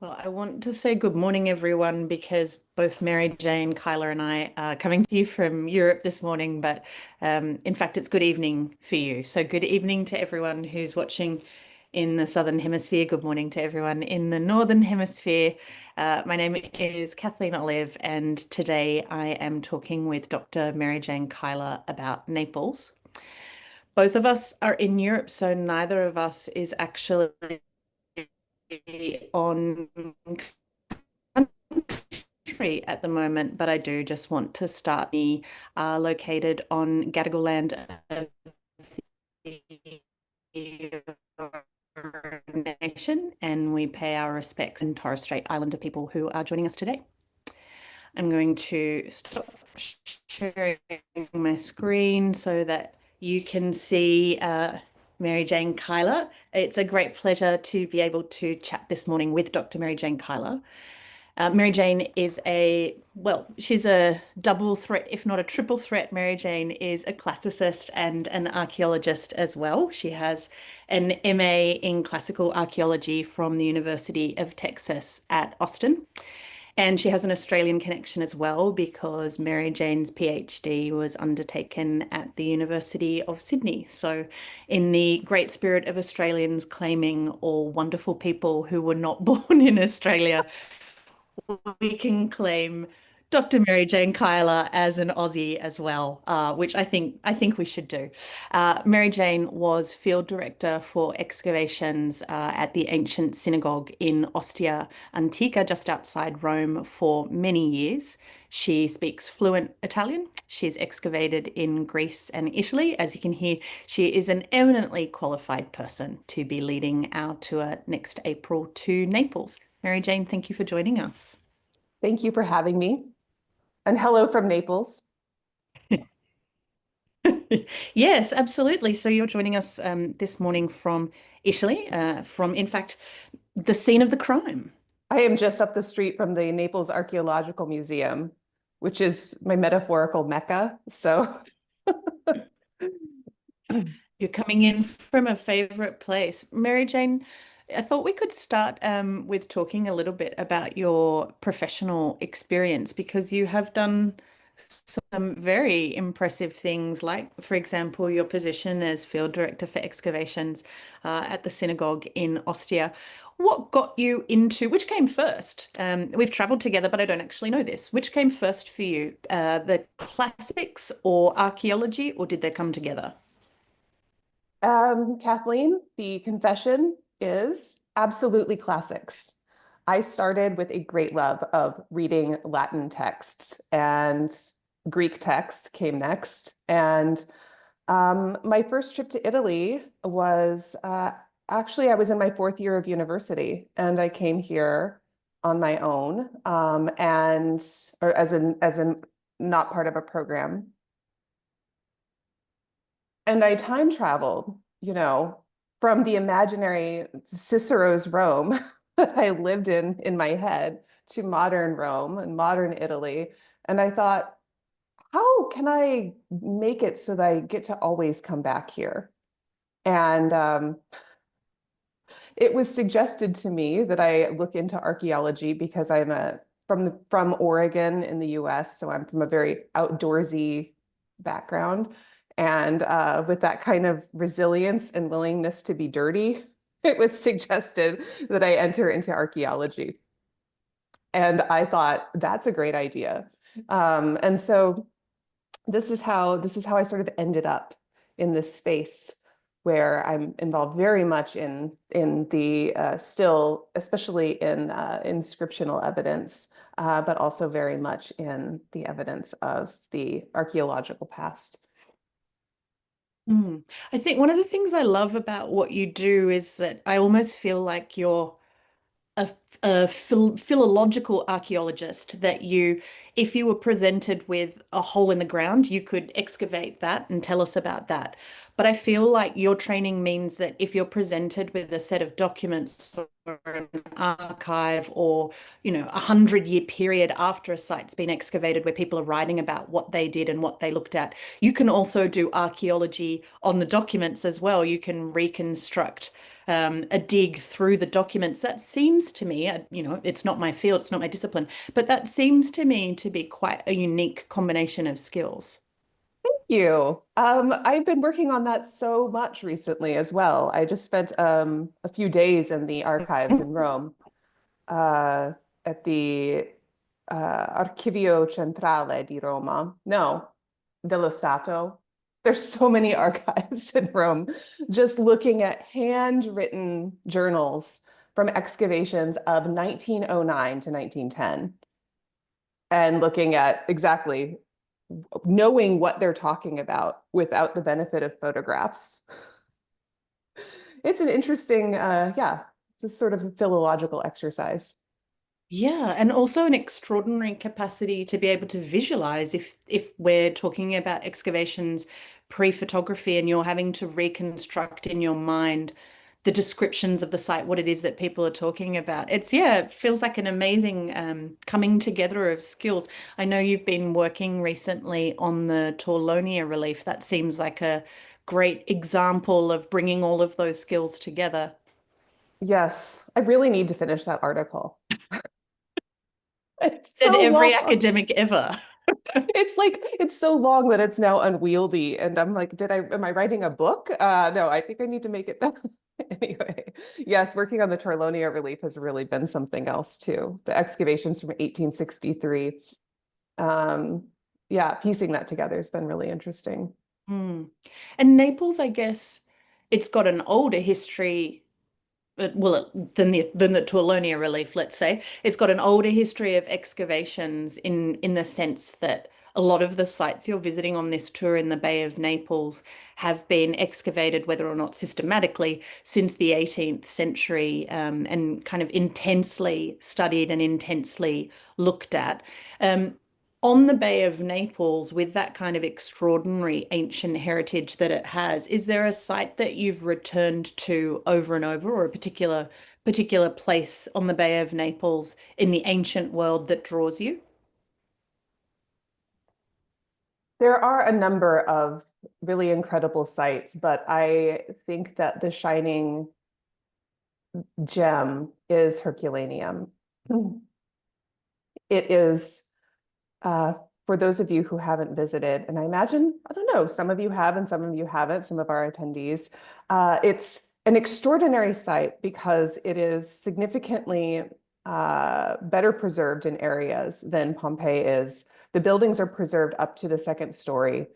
Well, I want to say good morning, everyone, because both Mary Jane Cuyler and I are coming to you from Europe this morning, but in fact, it's good evening for you. So, good evening to everyone who's watching in the Southern Hemisphere. Good morning to everyone in the Northern Hemisphere. My name is Kathleen Olive, and today I am talking with Dr. Mary Jane Cuyler about Naples. Both of us are in Europe, so neither of us is actually on country at the moment, but I do just want to start. We are located on Gadigal land of the nation, and we pay our respects in Torres Strait Islander people who are joining us today. I'm going to stop sharing my screen so that you can see Mary Jane Cuyler. It's a great pleasure to be able to chat this morning with Dr. Mary Jane Cuyler. Mary Jane is she's a double threat, if not a triple threat. Mary Jane is a classicist and an archaeologist as well. She has an MA in classical archaeology from the University of Texas at Austin. And she has an Australian connection as well because Mary Jane's PhD was undertaken at the University of Sydney. So, in the great spirit of Australians claiming all wonderful people who were not born in Australia, we can claim Dr. Mary Jane Cuyler as an Aussie as well, which I think we should do. Mary Jane was field director for excavations at the ancient synagogue in Ostia Antica, just outside Rome, for many years. She speaks fluent Italian. She's excavated in Greece and Italy. As you can hear, she is an eminently qualified person to be leading our tour next April to Naples. Mary Jane, thank you for joining us. Thank you for having me. And hello from Naples. Yes, absolutely. So you're joining us this morning from Italy, in fact, the scene of the crime. I am just up the street from the Naples Archaeological Museum, which is my metaphorical Mecca. So, You're coming in from a favorite place. Mary Jane, I thought we could start with talking a little bit about your professional experience because you have done some very impressive things, like, for example, your position as field director for excavations at the synagogue in Ostia. What got you into, which came first? We've traveled together, but I don't actually know this. Which came first for you, the classics or archaeology, or did they come together? Kathleen, the confession is absolutely classics. I started with a great love of reading Latin texts, and Greek text came next. And my first trip to Italy was actually, I was in my fourth year of university, and I came here on my own, or as in not part of a program. And I time traveled, from the imaginary Cicero's Rome that I lived in my head to modern Rome and modern Italy. And I thought, how can I make it so that I get to always come back here? And it was suggested to me that I look into archaeology because from Oregon in the US, so I'm from a very outdoorsy background. And with that kind of resilience and willingness to be dirty, it was suggested that I enter into archaeology. And I thought, that's a great idea. And so this is how I sort of ended up in this space where I'm involved very much in the still, especially in inscriptional evidence, but also very much in the evidence of the archaeological past. I think one of the things I love about what you do is that I almost feel like you're a, a philological archaeologist that if you were presented with a hole in the ground, you could excavate that and tell us about that. But I feel like your training means that if you're presented with a set of documents or an archive or, 100-year period after a site's been excavated where people are writing about what they did and what they looked at, you can also do archaeology on the documents as well. You can reconstruct a dig through the documents. That seems to me, me. It's not my field, it's not my discipline, but that seems to me to be quite a unique combination of skills. You. I've been working on that so much recently as well. I just spent a few days in the archives in Rome, uh, at the Archivio Centrale di Roma. No, dello Stato. There's so many archives in Rome, just looking at handwritten journals from excavations of 1909 to 1910 and looking at exactly knowing what they're talking about without the benefit of photographs. It's an interesting, yeah, it's a sort of a philological exercise. Yeah, and also an extraordinary capacity to be able to visualize if we're talking about excavations pre-photography and you're having to reconstruct in your mind the descriptions of the site, what it is that people are talking about. Yeah, it feels like an amazing coming together of skills. I know you've been working recently on the Torlonia relief. That seems like a great example of bringing all of those skills together. Yes, I really need to finish that article. It's Than so every long. academic ever. It's like it's so long that it's now unwieldy. And I'm like, am I writing a book? No, I think I need to make it anyway. Yes, working on the Torlonia relief has really been something else too. The excavations from 1863. Um, yeah, piecing that together has been really interesting. Mm. And Naples, I guess, it's got an older history, than the Torlonia relief, let's say. It's got an older history of excavations in the sense that a lot of the sites you're visiting on this tour in the Bay of Naples have been excavated, whether or not systematically, since the 18th century, and kind of intensely studied and intensely looked at. Um, on the Bay of Naples, with that kind of extraordinary ancient heritage that it has, is there a site that you've returned to over and over, or a particular place on the Bay of Naples in the ancient world that draws you? There are a number of really incredible sites, but I think that the shining gem is Herculaneum. It is, uh, for those of you who haven't visited, and I imagine, I don't know, some of you have and some of you haven't, some of our attendees. It's an extraordinary site because it is significantly better preserved in areas than Pompeii is. The buildings are preserved up to the second story,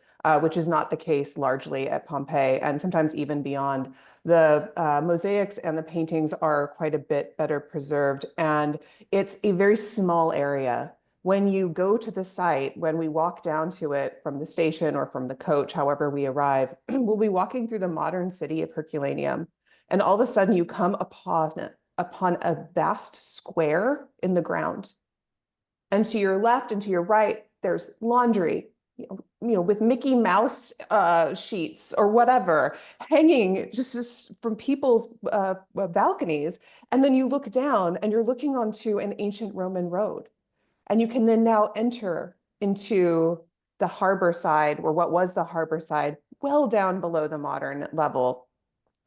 which is not the case largely at Pompeii, and sometimes even beyond. The mosaics and the paintings are quite a bit better preserved, and it's a very small area. When you go to the site, when we walk down to it from the station or from the coach, however we arrive, we'll be walking through the modern city of Herculaneum. And all of a sudden you come upon a vast square in the ground. And to your left and to your right, there's laundry, with Mickey Mouse sheets or whatever hanging just from people's balconies. And then you look down and you're looking onto an ancient Roman road. And you can then now enter into the harbor side, or what was the harbor side, well down below the modern level.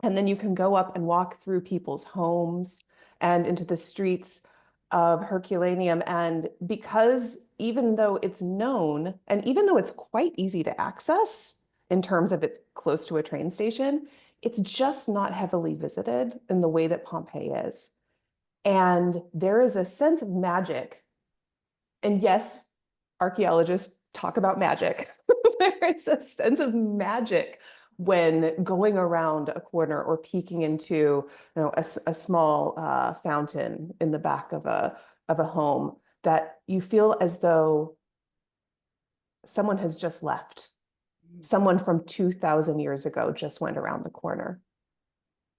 And then you can go up and walk through people's homes and into the streets of Herculaneum. And because even though it's known, and even though it's quite easy to access in terms of it's close to a train station, it's just not heavily visited in the way that Pompeii is. And there is a sense of magic. And yes, archaeologists talk about magic. There is a sense of magic when going around a corner or peeking into, a small fountain in the back of a home, that you feel as though someone has just left. Someone from 2,000 years ago just went around the corner.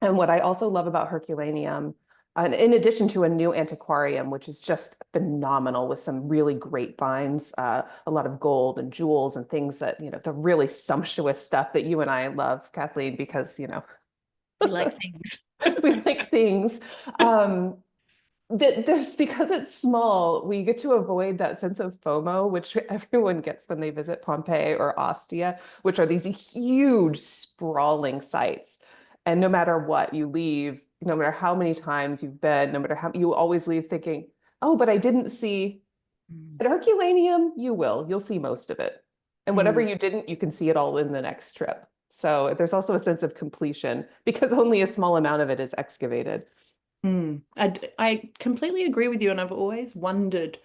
And what I also love about Herculaneum, in addition to a new antiquarium, which is just phenomenal with some really great finds, a lot of gold and jewels and things that, the really sumptuous stuff that you and I love, Kathleen, because, We like things. we like things. There's, because it's small, we get to avoid that sense of FOMO, which everyone gets when they visit Pompeii or Ostia, which are these huge sprawling sites. And no matter what, you leave no matter how many times you've been, no matter how, you always leave thinking, oh, but I didn't see Mm. at Herculaneum, you'll see most of it. And whatever Mm. you didn't, you can see it all in the next trip. So there's also a sense of completion because only a small amount of it is excavated. Mm. I completely agree with you, and I've always wondered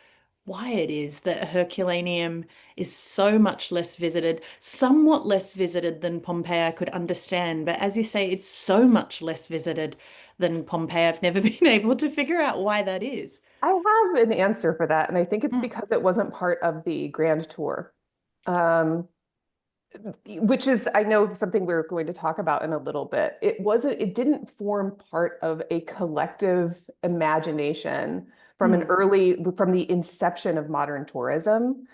why it is that Herculaneum is so much less visited, somewhat less visited than Pompeii, I could understand. But as you say, it's so much less visited than Pompeii. I've never been able to figure out why that is. I have an answer for that, and I think it's Mm. because it wasn't part of the Grand Tour. Um, which is, I know, something we're going to talk about in a little bit. It didn't form part of a collective imagination Mm. from the inception of modern tourism.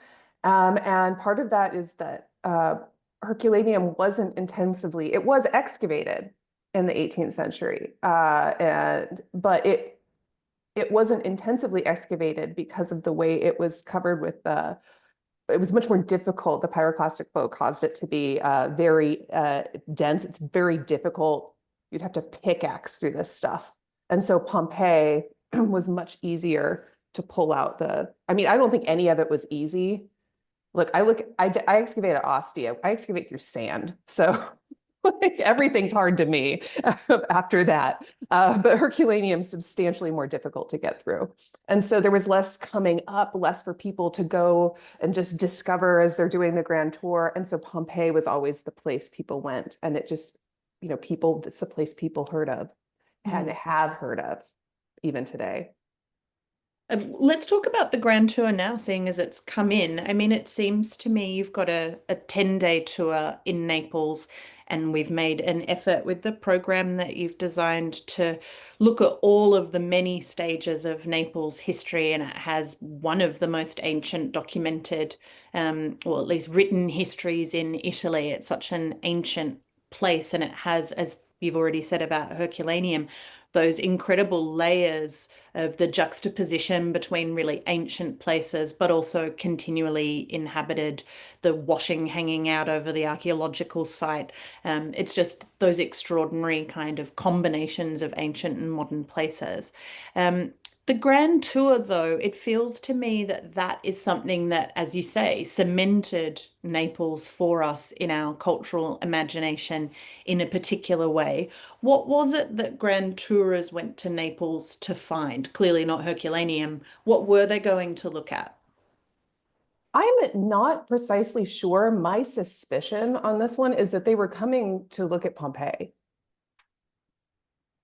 And part of that is that Herculaneum it was excavated in the 18th century, but it wasn't intensively excavated because of the way it was covered with it was much more difficult. The pyroclastic flow caused it to be very dense. It's very difficult. You'd have to pickaxe through this stuff. And so Pompeii was much easier to pull out I mean, I don't think any of it was easy. I excavate at Ostia. I excavate through sand. So like, everything's hard to me after that. But Herculaneum substantially more difficult to get through. And so there was less coming up, less for people to go and just discover as they're doing the grand tour. And so Pompeii was always the place people went. And it just, it's the place people heard of and Mm. have heard of even today. Let's talk about the Grand Tour now, seeing as it's come in. I mean, it seems to me you've got a 10-day tour in Naples, and we've made an effort with the program that you've designed to look at all of the many stages of Naples history, and it has one of the most ancient documented, or at least written histories in Italy. It's such an ancient place, and it has, as you've already said about Herculaneum, those incredible layers of the juxtaposition between really ancient places, but also continually inhabited, the washing hanging out over the archaeological site. It's just those extraordinary kind of combinations of ancient and modern places. Um, the Grand Tour, though, it feels to me that that is something that, as you say, cemented Naples for us in our cultural imagination in a particular way. What was it that Grand Tourers went to Naples to find? Clearly not Herculaneum. What were they going to look at? I'm not precisely sure. My suspicion on this one is that they were coming to look at Pompeii.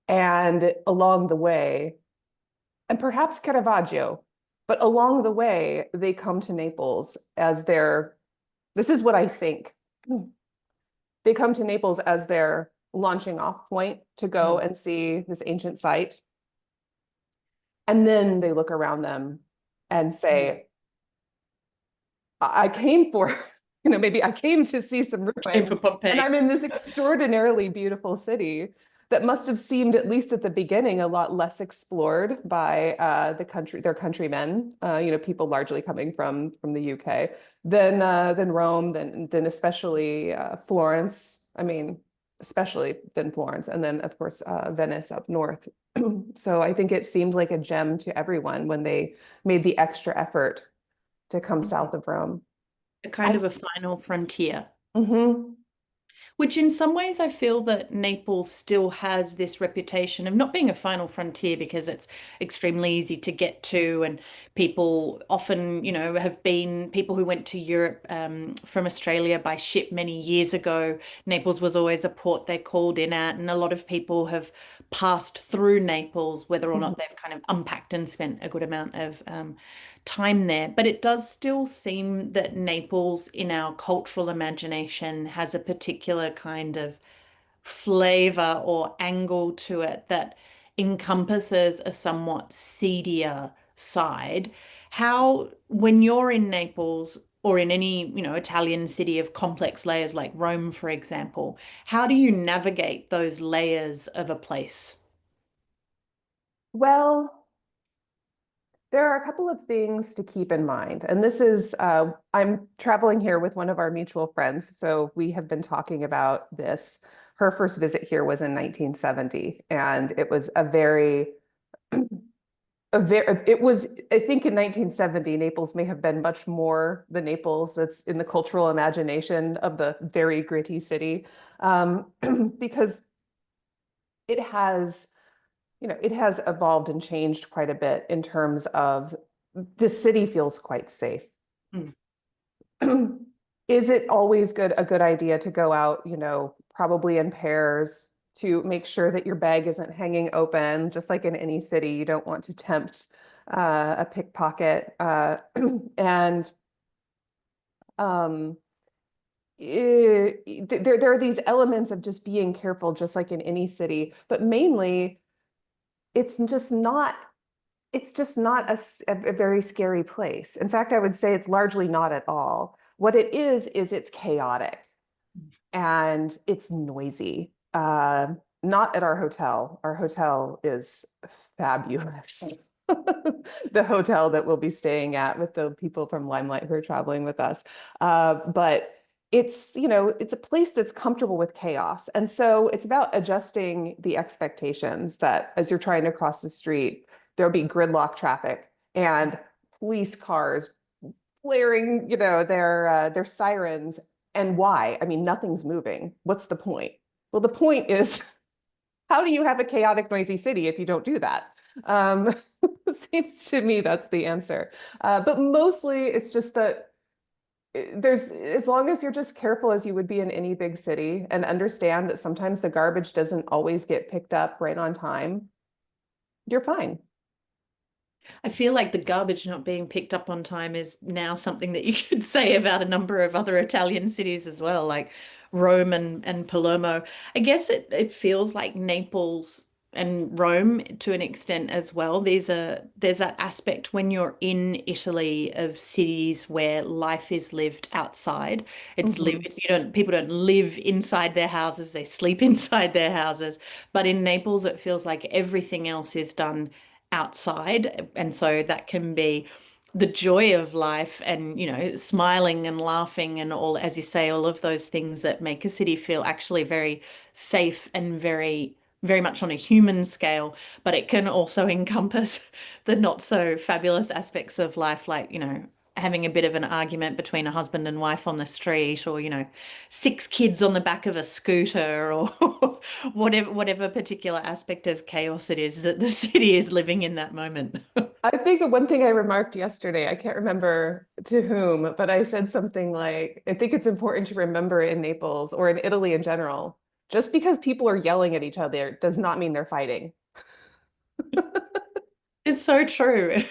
And along the way, and perhaps Caravaggio, but along the way, they come to Naples as this is what I think. They come to Naples as their launching off point to go Mm. and see this ancient site. And then they look around them and Mm. say, I came for, maybe I came to see some Came for ruins, and Pompeii. I'm in this extraordinarily beautiful city that must have seemed, at least at the beginning, a lot less explored by their countrymen, people largely coming from the UK, than Rome, than especially Florence. I mean, especially than Florence, and then of course Venice up north. So I think it seemed like a gem to everyone when they made the extra effort to come Mhm. south of Rome. A kind I of a final frontier. mhm. Which, in some ways, I feel that Naples still has this reputation of not being a final frontier because it's extremely easy to get to, and people often, have been people who went to Europe from Australia by ship many years ago. Naples was always a port they called in at, and a lot of people have passed through Naples, whether or Mhm. not they've kind of unpacked and spent a good amount of time there. But it does still seem that Naples, in our cultural imagination, has a particular kind of flavor or angle to it that encompasses a somewhat seedier side. How, when you're in Naples or in any, Italian city of complex layers like Rome, for example, how do you navigate those layers of a place? Well, there are a couple of things to keep in mind. And I'm traveling here with one of our mutual friends. So we have been talking about this. her first visit here was in 1970, and it was a very it was, I think in 1970, Naples may have been much more the Naples that's in the cultural imagination of the very gritty city, because it has, it has evolved and changed quite a bit in terms of the city feels quite safe. Mm. Is it always a good idea to go out, probably in pairs to make sure that your bag isn't hanging open, just like in any city, you don't want to tempt a pickpocket. And um, there are these elements of just being careful, just like in any city, but mainly it's just not a very scary place. In fact, I would say it's largely not at all. What it is it's chaotic and it's noisy. Not at our hotel. Our hotel is fabulous. The hotel that we'll be staying at with the people from Limelight who are traveling with us. But it's a place that's comfortable with chaos. And so it's about adjusting the expectations that as you're trying to cross the street, there'll be gridlock traffic and police cars blaring, their sirens. And why? I mean, nothing's moving. What's the point? Well, the point is, how do you have a chaotic, noisy city if you don't do that? Um, Seems to me that's the answer. But mostly it's just that as long as you're just careful as you would be in any big city and understand that sometimes the garbage doesn't always get picked up right on time, you're fine. I feel like the garbage not being picked up on time is now something that you could say about a number of other Italian cities as well, like Rome and Palermo. I guess it feels like Naples and Rome to an extent as well. There's that aspect when you're in Italy of cities where life is lived outside. Mhm. You don't people don't live inside their houses, they sleep inside their houses. But in Naples, it feels like everything else is done outside. And so that can be the joy of life and, smiling and laughing and all, as you say, all of those things that make a city feel actually very safe and very, very much on a human scale. But it can also encompass the not so fabulous aspects of life, like, having a bit of an argument between a husband and wife on the street or, six kids on the back of a scooter or whatever particular aspect of chaos it is that the city is living in that moment. I think one thing I remarked yesterday, I can't remember to whom, but I said something like, I think it's important to remember in Naples or in Italy in general, just because people are yelling at each other does not mean they're fighting. It's so true.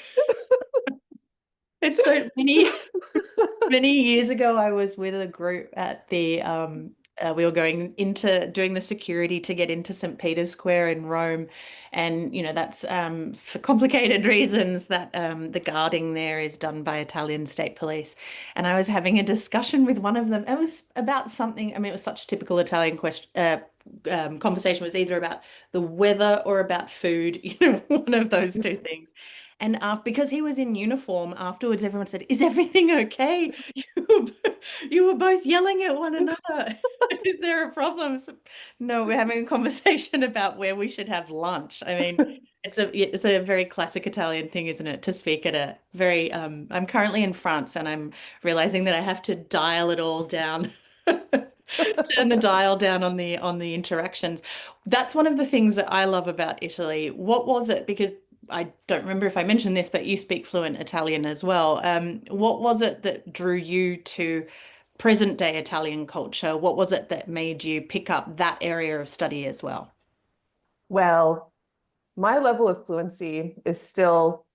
It's so many years ago, I was with a group at we were going into doing the security to get into St. Peter's Square in Rome. And, that's for complicated reasons that the guarding there is done by Italian state police. And I was having a discussion with one of them. It was about something, I mean, it was such a typical Italian question. Conversation was either about the weather or about food, one of those two things. And because he was in uniform, afterwards everyone said, "Is everything okay? You were both yelling at one another. Is there a problem?" No, we're having a conversation about where we should have lunch. I mean, it's a very classic Italian thing, isn't it? To speak at a very I'm currently in France and I'm realizing that I have to dial it all down. Turn the dial down on the interactions. That's one of the things that I love about Italy. What was it? Because I don't remember if I mentioned this, but you speak fluent Italian as well. What was it that drew you to present day Italian culture? What was it that made you pick up that area of study as well? Well, my level of fluency is still,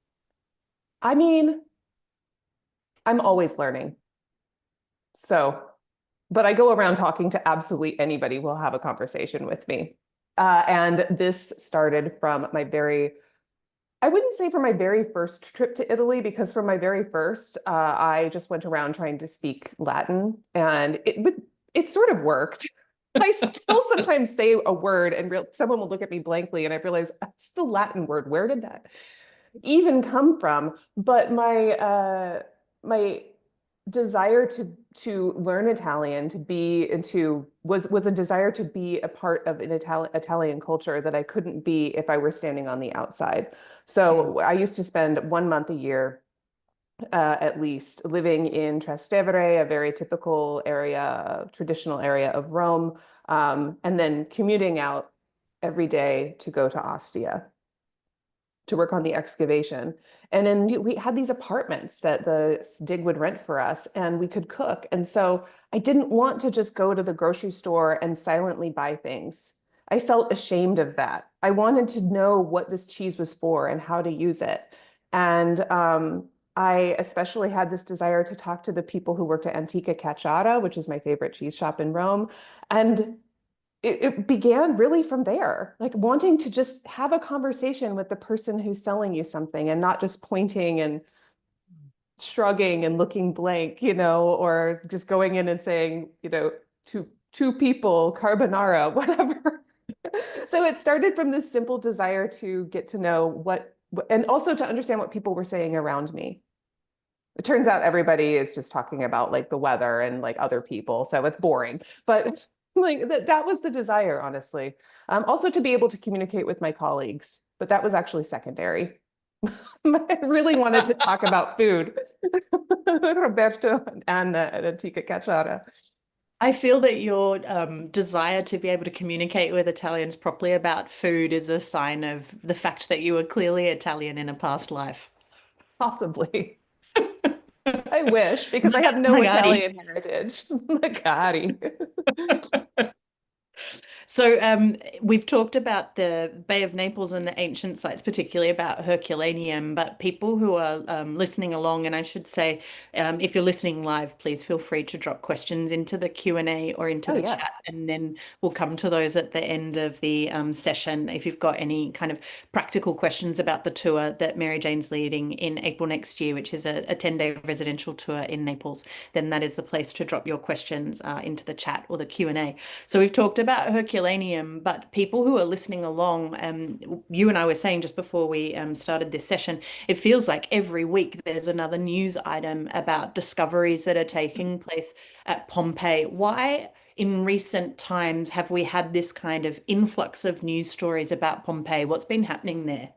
I mean, I'm always learning. So, but I go around talking to absolutely anybody who will have a conversation with me. And this started from I wouldn't say from my very first trip to Italy, because from my very first, I just went around trying to speak Latin and it sort of worked. I still sometimes say a word and someone will look at me blankly and I realize that's the Latin word. Where did that even come from? But my desire to to learn Italian, to be into was a desire to be a part of an Italian culture that I couldn't be if I were standing on the outside. Mm. So I used to spend 1 month a year, at least, living in Trastevere, a very typical area, traditional area of Rome, and then commuting out every day to go to Ostia to work on the excavation. And then we had these apartments that the dig would rent for us, and we could cook. And so I didn't want to just go to the grocery store and silently buy things. I felt ashamed of that. I wanted to know what this cheese was for and how to use it. And I especially had this desire to talk to the people who worked at Antica Cacciara, which is my favorite cheese shop in Rome. And it began really from there, like wanting to just have a conversation with the person who's selling you something and not just pointing and shrugging and looking blank, or just going in and saying, two people, carbonara, whatever. So it started from this simple desire to get to know and also to understand what people were saying around me. It turns out everybody is just talking about like the weather and like other people, so it's boring. But like that was the desire, honestly. Also to be able to communicate with my colleagues, but that was actually secondary. I really wanted to talk about food with Roberto and Antica Cacciara. I feel that your desire to be able to communicate with Italians properly about food is a sign of the fact that you were clearly Italian in a past life. Possibly. I wish, because I have no Magari. Italian heritage. Magari. So we've talked about the Bay of Naples and the ancient sites, particularly about Herculaneum, but people who are listening along, and I should say, if you're listening live, please feel free to drop questions into the Q&A or into Oh, the chat, yes. and then we'll come to those at the end of the session. If you've got any kind of practical questions about the tour that Mary Jane's leading in April next year, which is a 10-day residential tour in Naples, then that is the place to drop your questions into the chat or the Q&A. So we've talked about Herculaneum, but people who are listening along, you and I were saying just before we started this session, it feels like every week there's another news item about discoveries that are taking place at Pompeii. Why, in recent times, have we had this kind of influx of news stories about Pompeii? What's been happening there?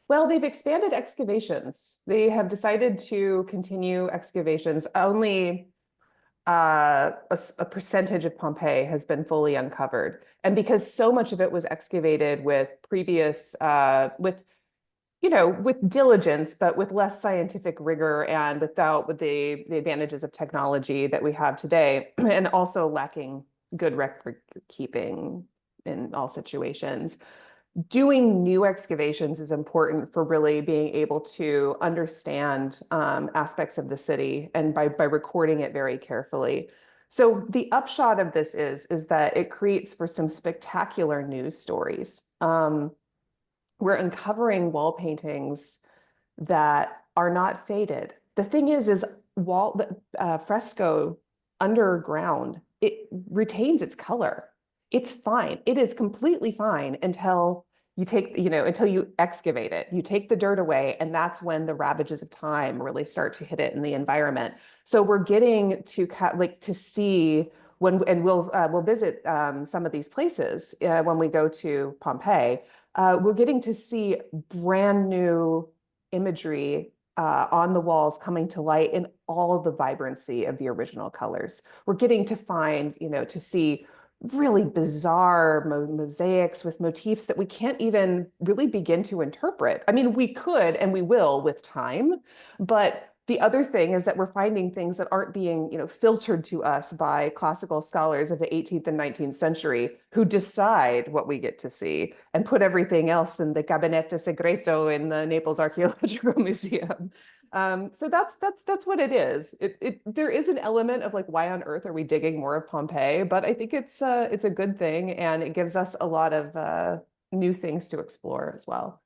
Well, they've expanded excavations. They have decided to continue excavations. Only a percentage of Pompeii has been fully uncovered. And because so much of it was excavated with previous, with diligence, but with less scientific rigor and with the advantages of technology that we have today, and also lacking good record keeping in all situations. Doing new excavations is important for really being able to understand aspects of the city and by recording it very carefully. So the upshot of this is that it creates for some spectacular news stories. We're uncovering wall paintings that are not faded. The thing is fresco underground, it retains its color. It's fine. It is completely fine until until you excavate it. You take the dirt away, and that's when the ravages of time really start to hit it in the environment. So we're getting to to see and we'll visit some of these places when we go to Pompeii. We're getting to see brand new imagery on the walls coming to light in all of the vibrancy of the original colors. We're getting to to see really bizarre mosaics with motifs that we can't even really begin to interpret. I mean, we could and we will with time, but the other thing is that we're finding things that aren't being, filtered to us by classical scholars of the 18th and 19th century who decide what we get to see and put everything else in the Gabinetto Segreto in the Naples Archaeological Museum. So that's what it is. There is an element of like, why on earth are we digging more of Pompeii? But I think it's a good thing, and it gives us a lot of new things to explore as well.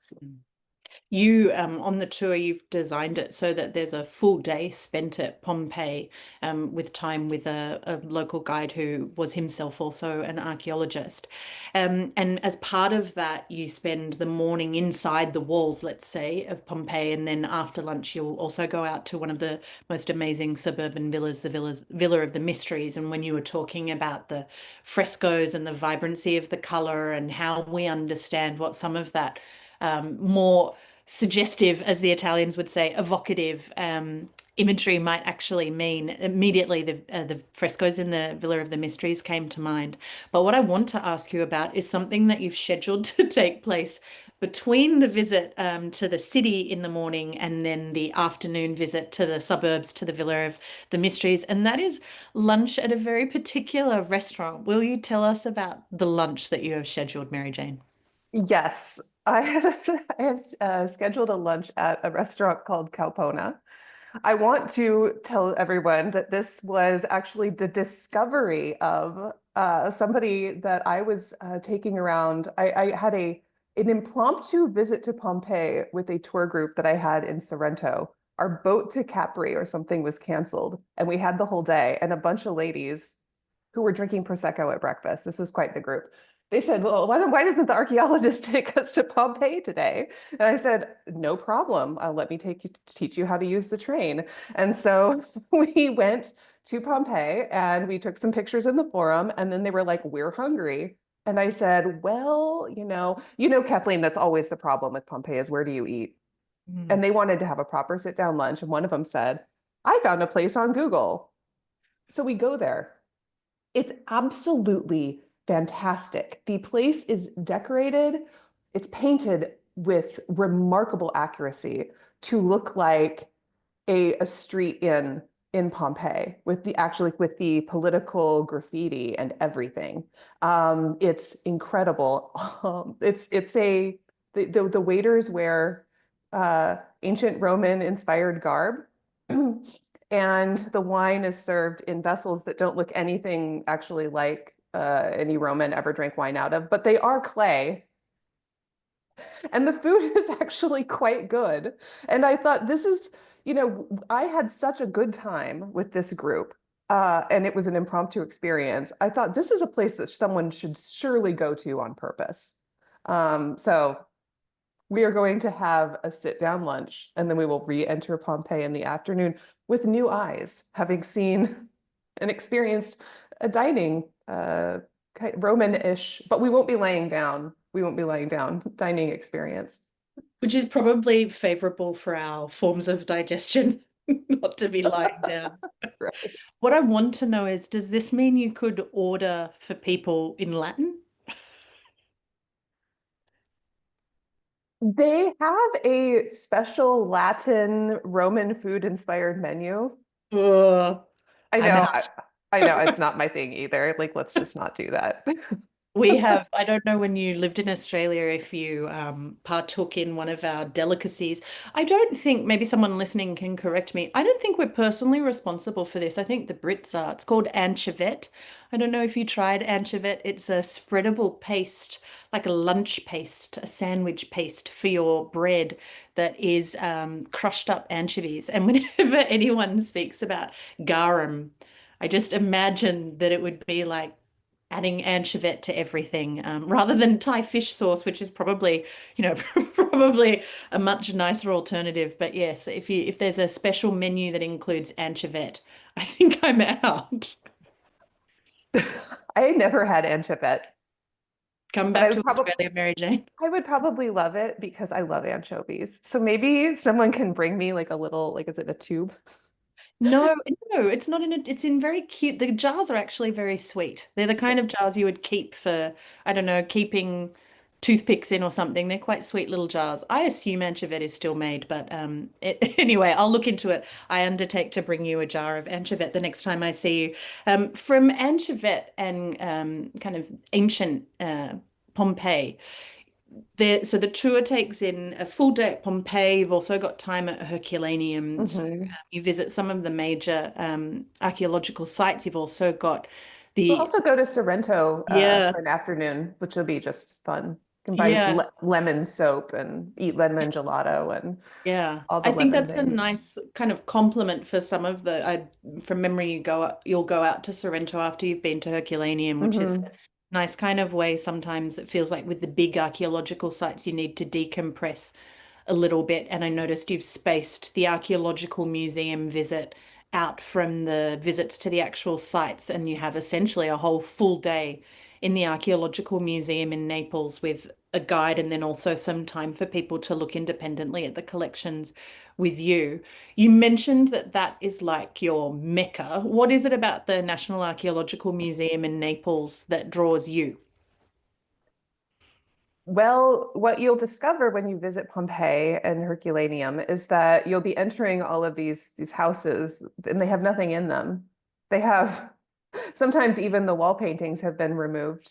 You, on the tour, you've designed it so that there's a full day spent at Pompeii, with time with a local guide who was himself also an archaeologist. And as part of that, you spend the morning inside the walls, let's say, of Pompeii, and then after lunch, you'll also go out to one of the most amazing suburban villas, Villa of the Mysteries. And when you were talking about the frescoes and the vibrancy of the color and how we understand what some of that more suggestive, as the Italians would say, evocative imagery might actually mean. Immediately, the frescoes in the Villa of the Mysteries came to mind. But what I want to ask you about is something that you've scheduled to take place between the visit to the city in the morning and then the afternoon visit to the suburbs to the Villa of the Mysteries, and that is lunch at a very particular restaurant. Will you tell us about the lunch that you have scheduled, Mary Jane? Yes, I have scheduled a lunch at a restaurant called Calpona. I want to tell everyone that this was actually the discovery of somebody that I was taking around. I had an impromptu visit to Pompeii with a tour group that I had in Sorrento. Our boat to Capri or something was canceled, and we had the whole day, and a bunch of ladies who were drinking Prosecco at breakfast. This was quite the group. They said, well, why doesn't the archaeologist take us to Pompeii today? And I said, no problem. Let me teach you how to use the train. And so we went to Pompeii and we took some pictures in the forum. And then they were like, we're hungry. And I said, well, Kathleen, that's always the problem with Pompeii is where do you eat? Mm. And they wanted to have a proper sit down lunch. And one of them said, I found a place on Google. So we go there. It's absolutely fantastic. The place is decorated, it's painted with remarkable accuracy to look like a street in Pompeii with the political graffiti and everything. It's incredible. It's a the waiters wear ancient Roman inspired garb. And the wine is served in vessels that don't look anything actually like any Roman ever drank wine out of, but they are clay. And the food is actually quite good. And I thought, I had such a good time with this group, and it was an impromptu experience. I thought this is a place that someone should surely go to on purpose. So we are going to have a sit down lunch and then we will re-enter Pompeii in the afternoon with new eyes, having seen and experienced a dining Roman-ish, but we won't be laying down. We won't be laying down dining experience. Which is probably favorable for our forms of digestion, not to be lying down. Right. What I want to know is, does this mean you could order for people in Latin? They have a special Latin Roman food inspired menu. Ugh, I I'm know, out. I know it's not my thing either. Like, let's just not do that. We have, I don't know when you lived in Australia if you partook in one of our delicacies. I don't think, maybe someone listening can correct me. I don't think we're personally responsible for this. I think the Brits are. It's called anchovette. I don't know if you tried anchovette. It's a spreadable paste, like a lunch paste, a sandwich paste for your bread that is crushed up anchovies. And whenever anyone speaks about garum, I just imagine that it would be like adding anchovette to everything, rather than Thai fish sauce, which is probably, probably a much nicer alternative. But yes, if there's a special menu that includes anchovette, I think I'm out. I never had anchovette, Come but back to Australia, Mary Jane. I would probably love it because I love anchovies. So maybe someone can bring me like a little, like, is it a tube? No, no, it's not in a, it's in very cute. The jars are actually very sweet. They're the kind of jars you would keep for, I don't know, keeping toothpicks in or something. They're quite sweet little jars. I assume anchovette is still made, but anyway, I'll look into it. I undertake to bring you a jar of anchovette the next time I see you. From anchovette and kind of ancient Pompeii. So the tour takes in a full day at Pompeii. You've also got time at Herculaneum. So Mhm. you visit some of the major archaeological sites. You've also got We'll the, also go to Sorrento yeah, for an afternoon, which will be just fun. can buy Yeah. lemon soap and eat lemon gelato and Yeah, all the I think lemon that's a things. nice kind of compliment for some of the. From memory, you'll go out to Sorrento after you've been to Herculaneum, which is a Hmm. nice kind of way. Sometimes it feels like with the big archaeological sites, you need to decompress a little bit. And I noticed you've spaced the archaeological museum visit out from the visits to the actual sites, and you have essentially a whole full day in the archaeological museum in Naples with a guide and then also some time for people to look independently at the collections with you. You mentioned that that is like your mecca. What is it about the National Archaeological Museum in Naples that draws you? Well, what you'll discover when you visit Pompeii and Herculaneum is that you'll be entering all of these houses and they have nothing in them. They have sometimes even the wall paintings have been removed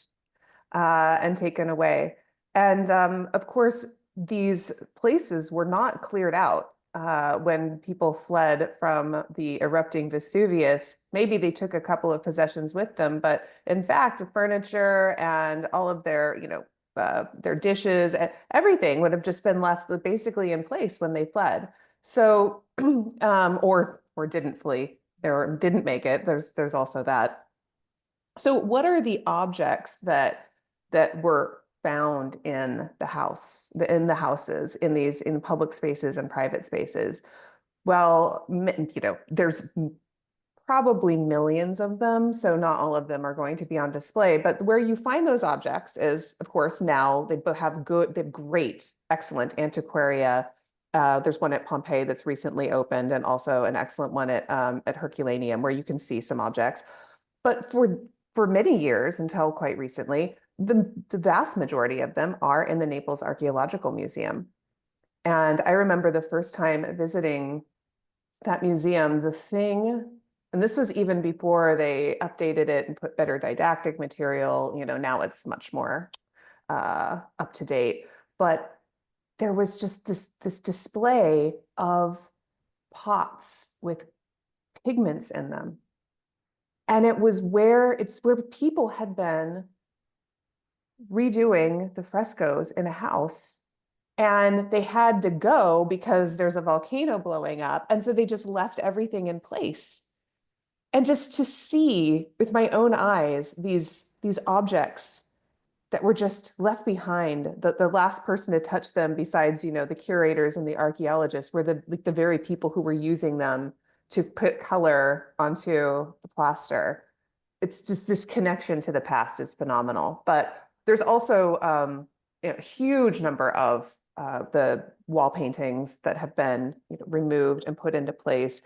and taken away. And of course, these places were not cleared out when people fled from the erupting Vesuvius. Maybe they took a couple of possessions with them, but in fact, the furniture and all of their dishes, everything would have just been left basically in place when they fled. So, or didn't flee or didn't make it. There's also that. So, what are the objects that were found in the house, in the houses, in these in public spaces and private spaces? Well, there's probably millions of them, so not all of them are going to be on display. But where you find those objects is, of course, now they have great, excellent antiquaria. There's one at Pompeii that's recently opened, and also an excellent one at Herculaneum, where you can see some objects. But for many years, until quite recently, the vast majority of them are in the Naples Archaeological Museum. And I remember the first time visiting that museum, and this was even before they updated it and put better didactic material. Now it's much more up to date. But there was just this display of pots with pigments in them. And it's where people had been redoing the frescoes in a house. And they had to go because there's a volcano blowing up. And so they just left everything in place. And just to see with my own eyes these objects that were just left behind, the last person to touch them besides, the curators and the archaeologists were the very people who were using them to put color onto the plaster. It's just this connection to the past is phenomenal. But there's also a huge number of the wall paintings that have been removed and put into place.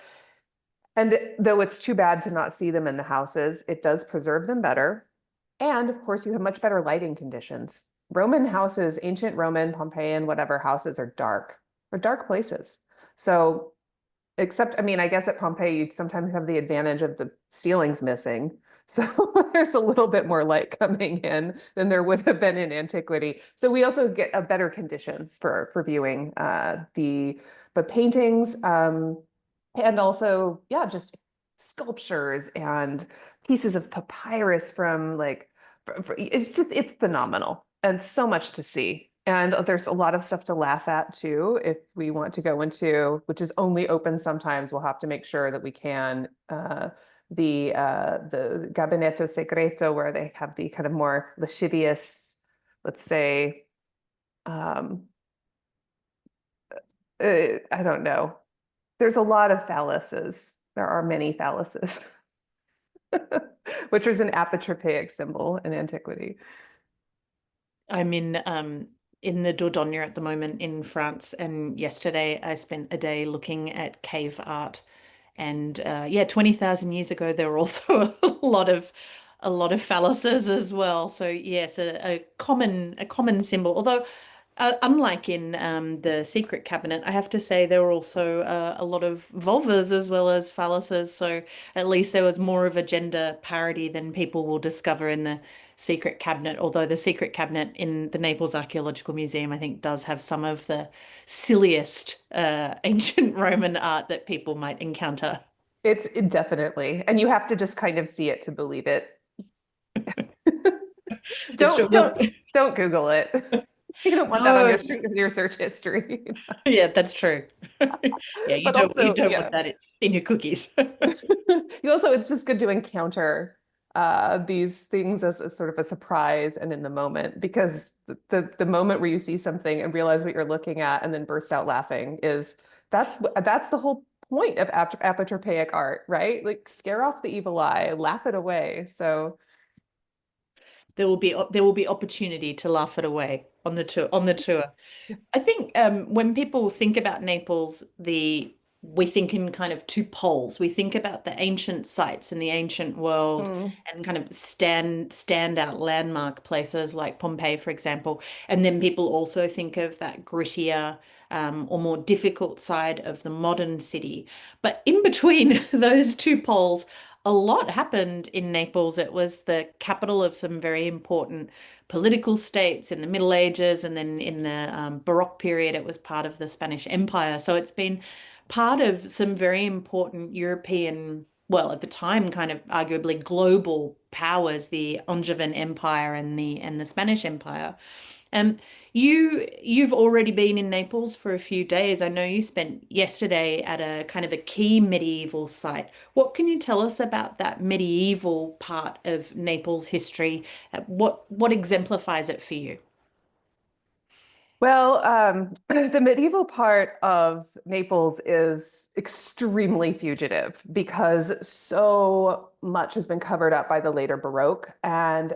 And though it's too bad to not see them in the houses, it does preserve them better. And of course, you have much better lighting conditions. Roman houses, ancient Roman, Pompeian, whatever houses are dark. They're dark places. So, except, I mean, I guess at Pompeii, you sometimes have the advantage of the ceilings missing. So there's a little bit more light coming in than there would have been in antiquity. So we also get a better conditions for viewing the paintings. And also, yeah, just sculptures and pieces of papyrus from it's phenomenal and so much to see. And there's a lot of stuff to laugh at too. If we want to go into, which is only open sometimes, we'll have to make sure that we can, the Gabinetto Segreto, where they have the kind of more lascivious, let's say, um, I don't know. There's a lot of phalluses. There are many phalluses, which was an apotropaic symbol in antiquity. I'm in the Dordogne at the moment in France, and yesterday I spent a day looking at cave art. And yeah, 20,000 years ago there were also a lot of phalluses as well. So yes, a common symbol. Although unlike in the secret cabinet, I have to say there were also a lot of vulvas as well as phalluses. So at least there was more of a gender parity than people will discover in the secret cabinet. Although the secret cabinet in the Naples Archaeological Museum, I think, does have some of the silliest ancient Roman art that people might encounter. Definitely, and you have to just kind of see it to believe it. It's true. Don't don't don't Google it. You don't want that on No, your search history. yeah, that's true. Yeah, But you also, don't want yeah. that in your cookies. You also, it's just good to encounter these things as a sort of a surprise and in the moment, because the moment where you see something and realize what you're looking at and then burst out laughing is that's the whole point of apotropaic art, right? Like scare off the evil eye, laugh it away. So There will be opportunity to laugh it away on the tour. I think when people think about Naples, the we think in kind of two poles. We think about the ancient sites in the ancient world mm, and kind of standout landmark places like Pompeii, for example. And then people also think of that grittier or more difficult side of the modern city. But in between those two poles, a lot happened in Naples. It was the capital of some very important political states in the Middle Ages, and then in the Baroque period, it was part of the Spanish Empire. So it's been part of some very important European, well, at the time, kind of arguably global powers, the Angevin Empire and the Spanish Empire. Um, you've already been in Naples for a few days. I know you spent yesterday at a kind of a key medieval site. What can you tell us about that medieval part of Naples history? What exemplifies it for you? well, the medieval part of Naples is extremely fugitive because so much has been covered up by the later Baroque. And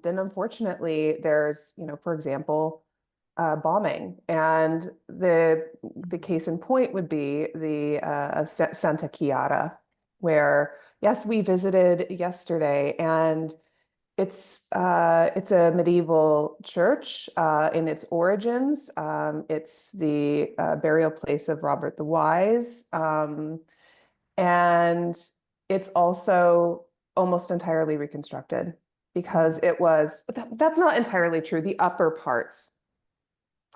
then unfortunately, there's, for example, bombing. And the case in point would be the Santa Chiara, where, yes, we visited yesterday, and it's a medieval church in its origins. It's the burial place of Robert the Wise, and it's also almost entirely reconstructed because it was. That's not entirely true. The upper parts,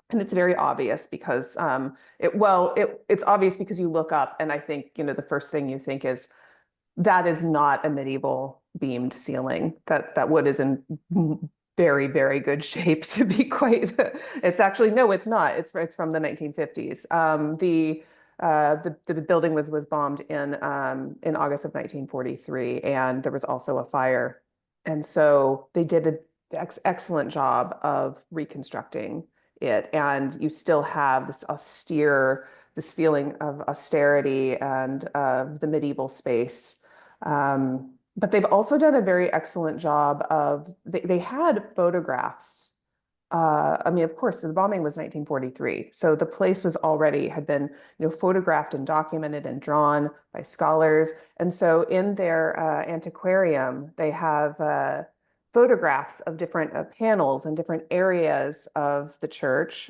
and it's very obvious because it's obvious because you look up, and I think the first thing you think is that is not a medieval beamed ceiling. That wood is in very, very good shape to be quite. It's actually no, it's not. It's from the 1950s. The building was bombed in August of 1943, and there was also a fire, and so they did an excellent job of reconstructing it, and you still have this feeling of austerity and of the medieval space. But they've also done a very excellent job of, they had photographs. I mean, of course, the bombing was 1943. So the place had been, photographed and documented and drawn by scholars. And so in their antiquarium, they have photographs of different panels and different areas of the church,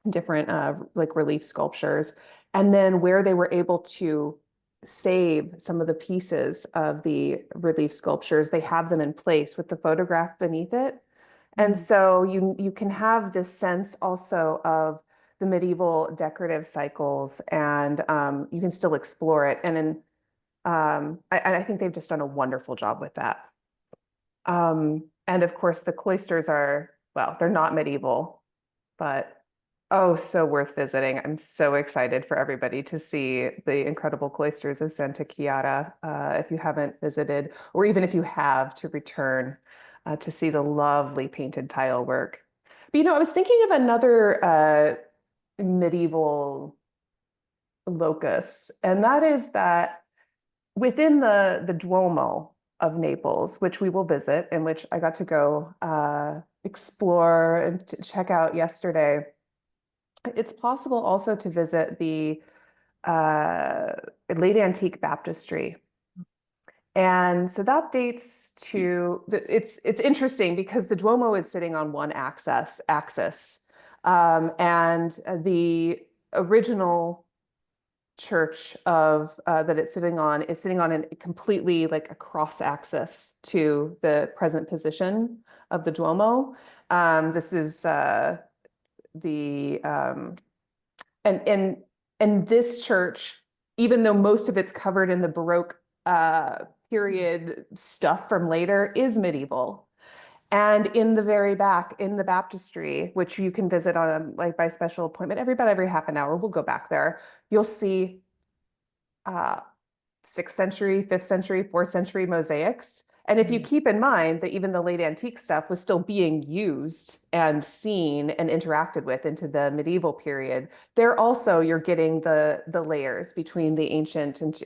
different like relief sculptures, and then where they were able to save some of the pieces of the relief sculptures, they have them in place with the photograph beneath it. And Mm. so you can have this sense also of the medieval decorative cycles, and you can still explore it. I think they've just done a wonderful job with that. And of course, the cloisters are, well, they're not medieval, but oh, so worth visiting. I'm so excited for everybody to see the incredible cloisters of Santa Chiara, if you haven't visited, or even if you have, to return to see the lovely painted tile work. But I was thinking of another medieval locus, and that is that within the Duomo of Naples, which we will visit, and which I got to go explore and to check out yesterday, it's possible also to visit the uh, late antique baptistry. And so that dates to it's interesting because the Duomo is sitting on one axis, and the original church of that it's sitting on is sitting on a completely like a cross axis to the present position of the Duomo. This is the and and and this church, even though most of it's covered in the Baroque period stuff from later, is medieval. And in the very back, in the baptistry, which you can visit on like by special appointment, about every half an hour, we'll go back there. You'll see uh, 6th century, 5th century, 4th century mosaics. And if you Mm. keep in mind that even the late antique stuff was still being used and seen and interacted with into the medieval period, there also you're getting the layers between the ancient and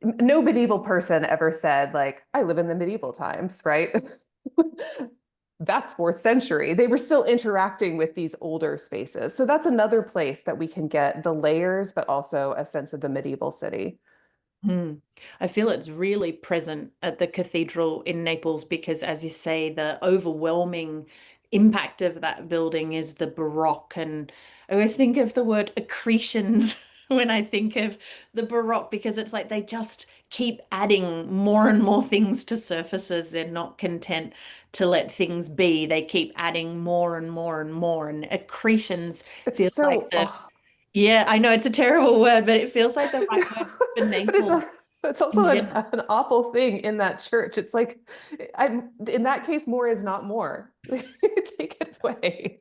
no medieval person ever said like, I live in the medieval times, right? That's 4th century. They were still interacting with these older spaces. So that's another place that we can get the layers, but also a sense of the medieval city. Hmm. I feel it's really present at the cathedral in Naples because, as you say, the overwhelming impact of that building is the Baroque. And I always think of the word accretions when I think of the Baroque because it's like they just keep adding more and more things to surfaces. They're not content to let things be. They keep adding more and more and more. And accretions It's feel like so, the, oh, yeah, I know it's a terrible word, but it feels like the right word for but Naples it's in also general. an awful thing in that church. It's like I'm in that case, more is not more. Take it away.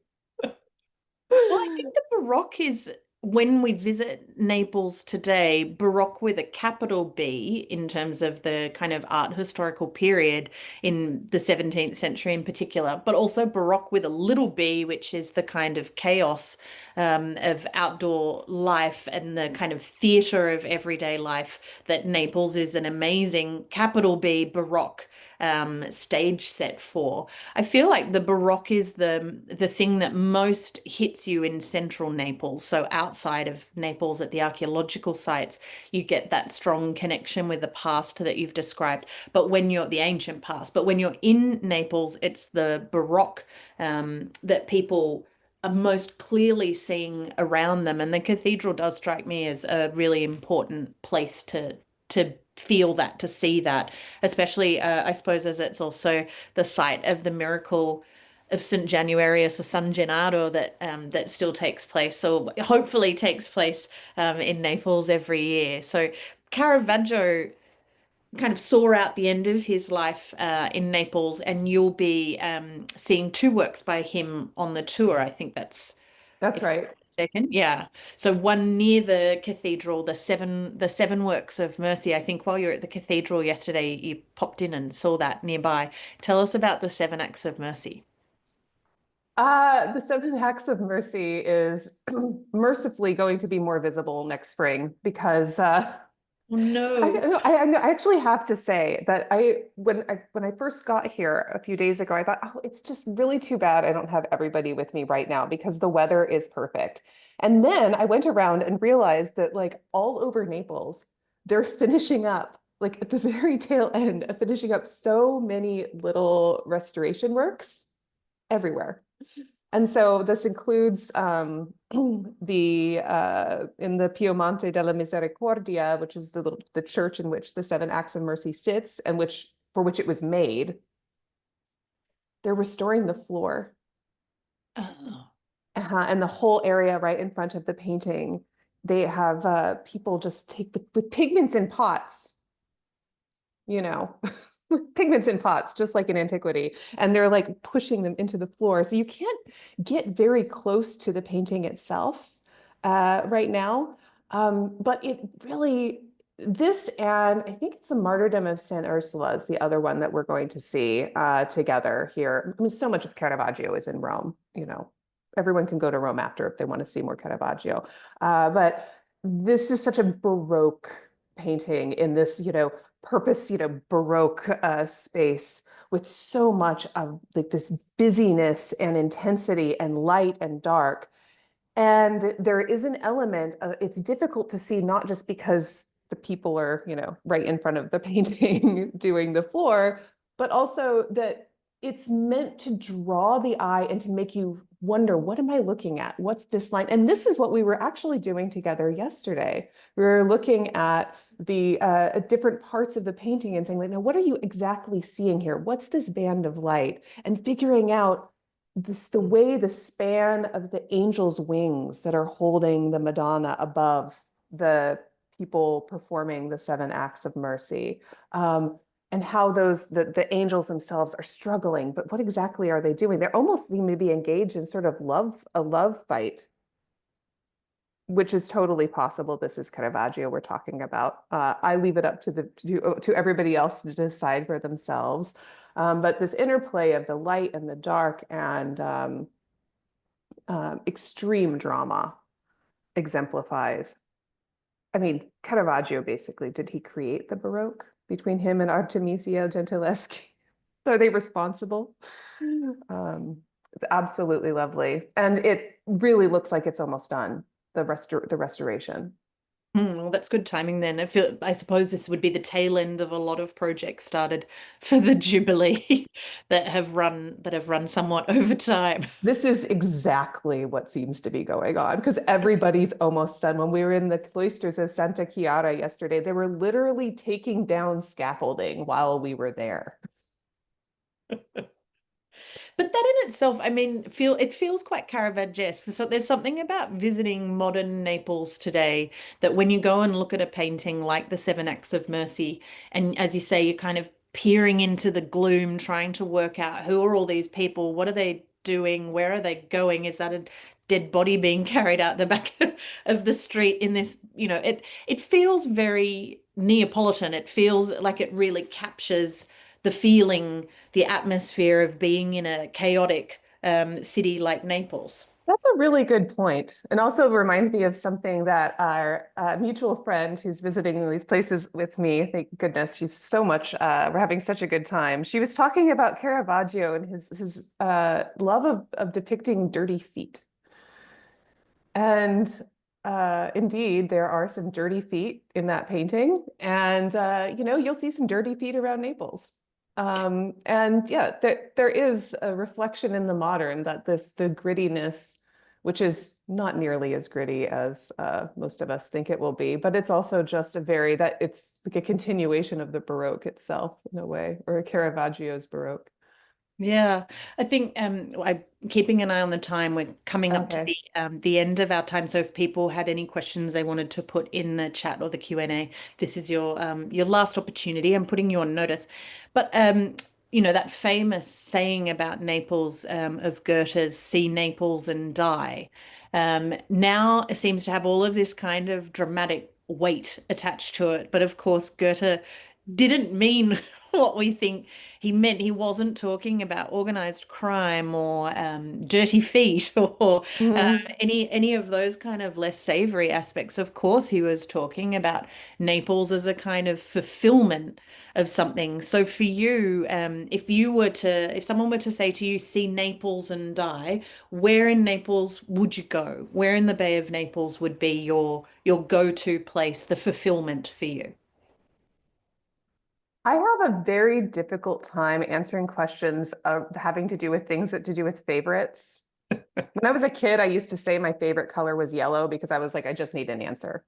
Well, I think the Baroque is when we visit Naples today, Baroque with a capital B in terms of the kind of art historical period in the 17th century in particular, but also Baroque with a little b, which is the kind of chaos of outdoor life and the kind of theatre of everyday life that Naples is an amazing capital B Baroque stage set for. I feel like the Baroque is the thing that most hits you in central Naples. So outside of Naples at the archaeological sites, you get that strong connection with the past that you've described. But when you're the ancient past, but when you're in Naples, it's the Baroque that people are most clearly seeing around them. And the cathedral does strike me as a really important place to feel that, to see that, especially I suppose as it's also the site of the miracle of St. Januarius or San Gennaro that still takes place, or hopefully takes place in Naples every year. So Caravaggio kind of saw out the end of his life in Naples, and you'll be seeing two works by him on the tour. I think that's That's if I'm right. not mistaken. Yeah. So one near the cathedral, the seven works of mercy. I think while you were at the cathedral yesterday, you popped in and saw that nearby. Tell us about the seven acts of mercy. The Seven Acts of Mercy is mercifully going to be more visible next spring because Oh no. I actually have to say that when I first got here a few days ago, I thought, oh, it's just really too bad I don't have everybody with me right now because the weather is perfect. And then I went around and realized that like all over Naples, they're finishing up like at the very tail end of finishing up so many little restoration works everywhere. And so this includes the in the Piemonte della Misericordia, which is the church in which the Seven Acts of Mercy sits, and which for which it was made. They're restoring the floor Oh. and the whole area right in front of the painting. They have people just take with pigments in pots, you know, pigments in pots, just like in antiquity. And they're like pushing them into the floor. So you can't get very close to the painting itself right now. But it really, this and I think it's the Martyrdom of Saint Ursula is the other one that we're going to see together here. I mean, so much of Caravaggio is in Rome, you know. Everyone can go to Rome after if they want to see more Caravaggio. But this is such a Baroque painting in this, purpose, Baroque space with so much of like this busyness and intensity and light and dark. And there is an element of it's difficult to see, not just because the people are, right in front of the painting doing the floor, but also that it's meant to draw the eye and to make you wonder, what am I looking at? What's this line? And this is what we were actually doing together yesterday. We were looking at the different parts of the painting and saying, like, now, what are you exactly seeing here? What's this band of light? And figuring out the way the span of the angel's wings that are holding the Madonna above the people performing the seven acts of mercy. and how the angels themselves are struggling. But what exactly are they doing? They're almost seem to be engaged in sort of a love fight, which is totally possible. This is Caravaggio we're talking about. I leave it up to everybody else to decide for themselves. But this interplay of the light and the dark and extreme drama exemplifies. I mean, Caravaggio basically, did he create the Baroque between him and Artemisia Gentileschi? Are they responsible? Absolutely lovely. And it really looks like it's almost done, the restoration. Well, that's good timing then. I suppose this would be the tail end of a lot of projects started for the Jubilee that have run somewhat over time. This is exactly what seems to be going on because everybody's almost done. When we were in the cloisters of Santa Chiara yesterday, they were literally taking down scaffolding while we were there. But that in itself, I mean, it feels quite Caravaggio-esque. So there's something about visiting modern Naples today that when you go and look at a painting like the Seven Acts of Mercy, and as you say, you're kind of peering into the gloom, trying to work out who are all these people, what are they doing, where are they going? Is that a dead body being carried out the back of the street in this, it feels very Neapolitan. It feels like it really captures the feeling, the atmosphere of being in a chaotic city like Naples. That's a really good point. And also reminds me of something that our mutual friend who's visiting these places with me, thank goodness, she's so much, we're having such a good time. She was talking about Caravaggio and his love of depicting dirty feet. And indeed, there are some dirty feet in that painting. And, you'll see some dirty feet around Naples. And yeah, there is a reflection in the modern that the grittiness, which is not nearly as gritty as most of us think it will be, but it's also just it's like a continuation of the Baroque itself in a way, or Caravaggio's Baroque. Yeah, I think I'm keeping an eye on the time. We're coming up to Okay. the end of our time. So if people had any questions they wanted to put in the chat or the Q&A, this is your last opportunity. I'm putting you on notice. But that famous saying about Naples of Goethe's, "See Naples and die," now it seems to have all of this kind of dramatic weight attached to it. But of course, Goethe didn't mean what we think he meant. He wasn't talking about organized crime or dirty feet or Mhm. any of those kind of less savory aspects. Of course, he was talking about Naples as a kind of fulfillment of something. So for you, if someone were to say to you, "See Naples and die," where in Naples would you go? Where in the Bay of Naples would be your go-to place, the fulfillment for you? I have a very difficult time answering questions of having to do with things that to do with favorites. When I was a kid, I used to say my favorite color was yellow because I was like, I just need an answer.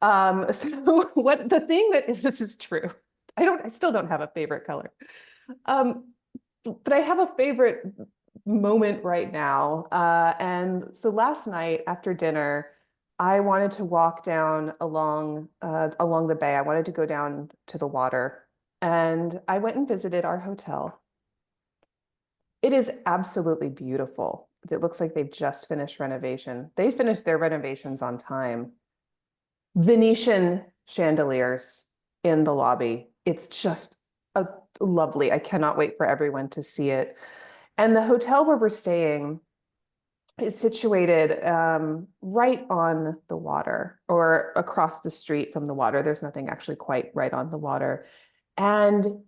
So what the thing that is, this is true. I still don't have a favorite color. Um, but I have a favorite moment right now. And so last night after dinner, I wanted to walk down along the bay. I wanted to go down to the water, and I went and visited our hotel. It is absolutely beautiful. It looks like they've just finished renovation. They finished their renovations on time. Venetian chandeliers in the lobby. It's just lovely. I cannot wait for everyone to see it. And the hotel where we're staying is situated right on the water or across the street from the water. There's nothing actually quite right on the water. And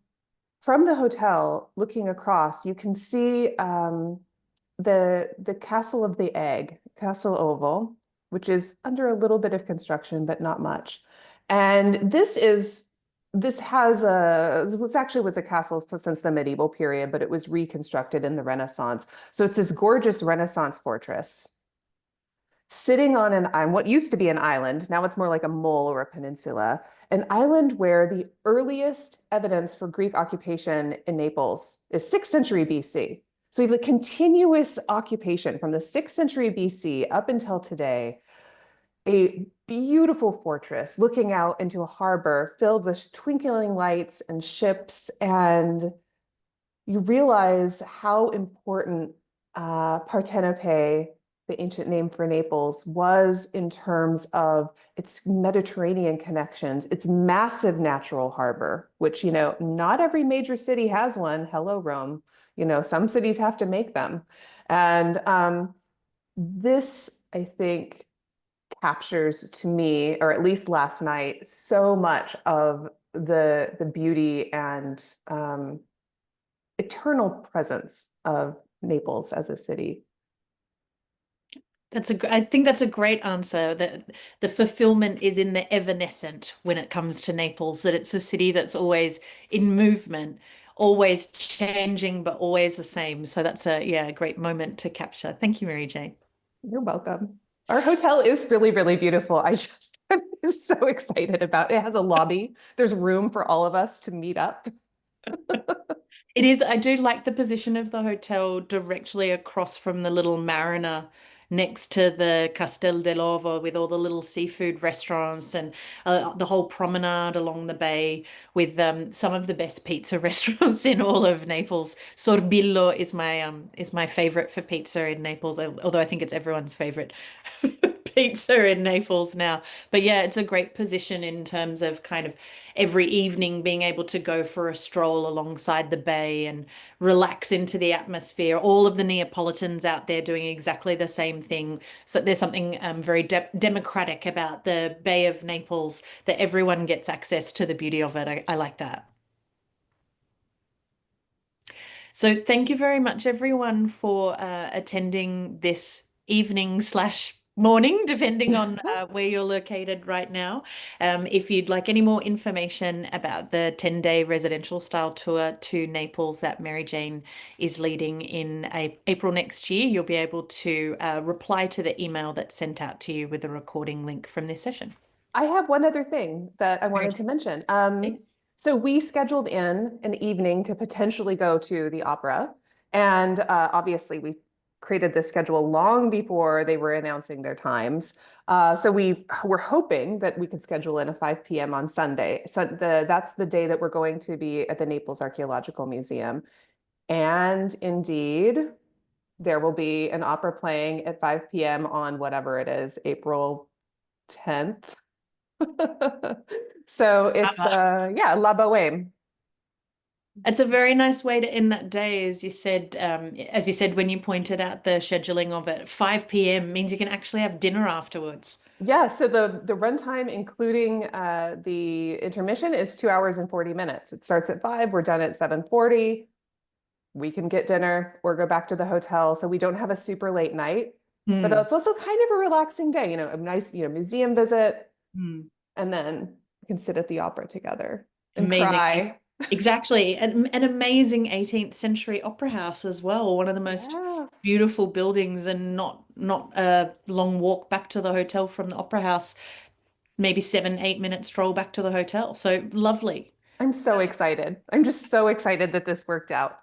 from the hotel, looking across, you can see the Castle of the Egg, Castle Oval, which is under a little bit of construction, but not much. And this actually was a castle since the medieval period, but it was reconstructed in the Renaissance. So it's this gorgeous Renaissance fortress sitting on what used to be an island. Now it's more like a mole or a peninsula, an island where the earliest evidence for Greek occupation in Naples is 6th century BC. So we have a continuous occupation from the 6th century BC up until today. a beautiful fortress looking out into a harbor filled with twinkling lights and ships. And you realize how important Partenope, the ancient name for Naples, was in terms of its Mediterranean connections, its massive natural harbor, which, not every major city has one. Hello, Rome. Some cities have to make them. And this, I think, captures to me, or at least last night, so much of the beauty and eternal presence of Naples as a city. I think that's a great answer, that the fulfillment is in the evanescent when it comes to Naples, that it's a city that's always in movement, always changing, but always the same. So that's a great moment to capture. Thank you, Mary Jane. You're welcome. Our hotel is really, really beautiful. I'm so excited about it. It has a lobby. There's room for all of us to meet up. It is, I do like the position of the hotel directly across from the little marina next to the Castel dell'Ovo with all the little seafood restaurants and the whole promenade along the bay with some of the best pizza restaurants in all of Naples. Sorbillo is my favorite for pizza in Naples, although I think it's everyone's favorite pizza in Naples now. But yeah, it's a great position in terms of kind of every evening being able to go for a stroll alongside the bay and relax into the atmosphere. All of the Neapolitans out there doing exactly the same thing. So there's something very democratic about the Bay of Naples, that everyone gets access to the beauty of it. I like that. So thank you very much, everyone, for attending this evening slash morning, depending on where you're located right now. If you'd like any more information about the 10-day residential style tour to Naples that Mary Jane is leading in April next year, you'll be able to reply to the email that's sent out to you with a recording link from this session. I have one other thing that I Mary wanted to mention. Jane. So we scheduled in an evening to potentially go to the opera. And obviously, we created this schedule long before they were announcing their times. So we were hoping that we could schedule in a 5 p.m. on Sunday. So that's the day that we're going to be at the Naples Archaeological Museum. And indeed, there will be an opera playing at 5 p.m. on whatever it is, April 10th. So it's yeah, La Boheme. It's a very nice way to end that day, as you said when you pointed out the scheduling of it. 5 p.m. means you can actually have dinner afterwards. Yeah, so the runtime, including the intermission, is 2 hours and 40 minutes. It starts at 5, we're done at 7:40. We can get dinner or go back to the hotel. So we don't have a super late night. But Hmm. it's also kind of a relaxing day, a nice, museum visit, Hmm. and then we can sit at the opera together and Amazing. cry. Exactly. An amazing 18th century opera house as well. One of the most Yes. beautiful buildings, and not a long walk back to the hotel from the opera house, maybe 7, 8 minute stroll back to the hotel. So lovely. I'm so excited. I'm just so excited that this worked out.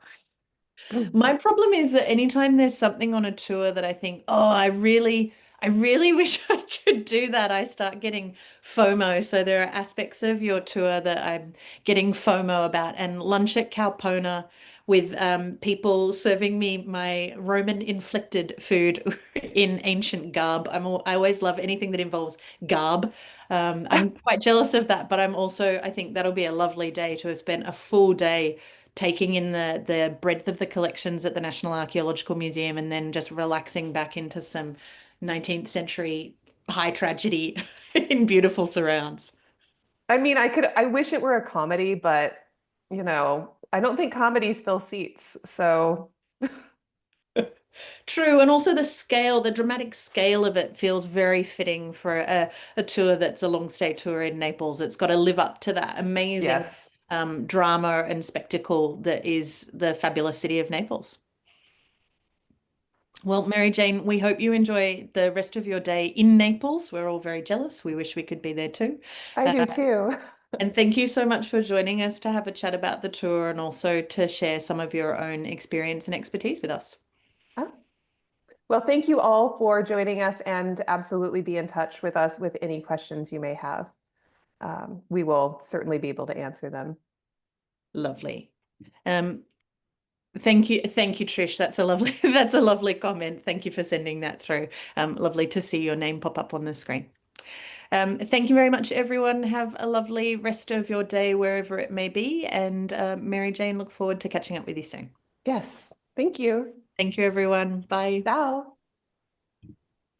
My problem is that anytime there's something on a tour that I think, oh, I really wish I could do that, I start getting FOMO. So there are aspects of your tour that I'm getting FOMO about. And lunch at Calpona with people serving me my Roman inflicted food in ancient garb. I always love anything that involves garb. I'm quite jealous of that, but I think that'll be a lovely day to have spent a full day taking in the breadth of the collections at the National Archaeological Museum and then just relaxing back into some 19th century high tragedy in beautiful surrounds. I mean, I wish it were a comedy, but I don't think comedies fill seats. So True, and also the dramatic scale of it feels very fitting for a tour that's a long stay tour in Naples. It's got to live up to that amazing yes, drama and spectacle that is the fabulous city of Naples. Well, Mary Jane, we hope you enjoy the rest of your day in Naples. We're all very jealous. We wish we could be there too. I Uh, do too. and thank you so much for joining us to have a chat about the tour and also to share some of your own experience and expertise with us. Well, thank you all for joining us and absolutely be in touch with us with any questions you may have. We will certainly be able to answer them. Lovely. Um, Thank you, Trish. That's a lovely that's a lovely comment. Thank you for sending that through. Lovely to see your name pop up on the screen. Thank you very much, everyone. Have a lovely rest of your day wherever it may be. And Mary Jane, look forward to catching up with you soon. Yes, thank you. Thank you, everyone. Bye. Ciao.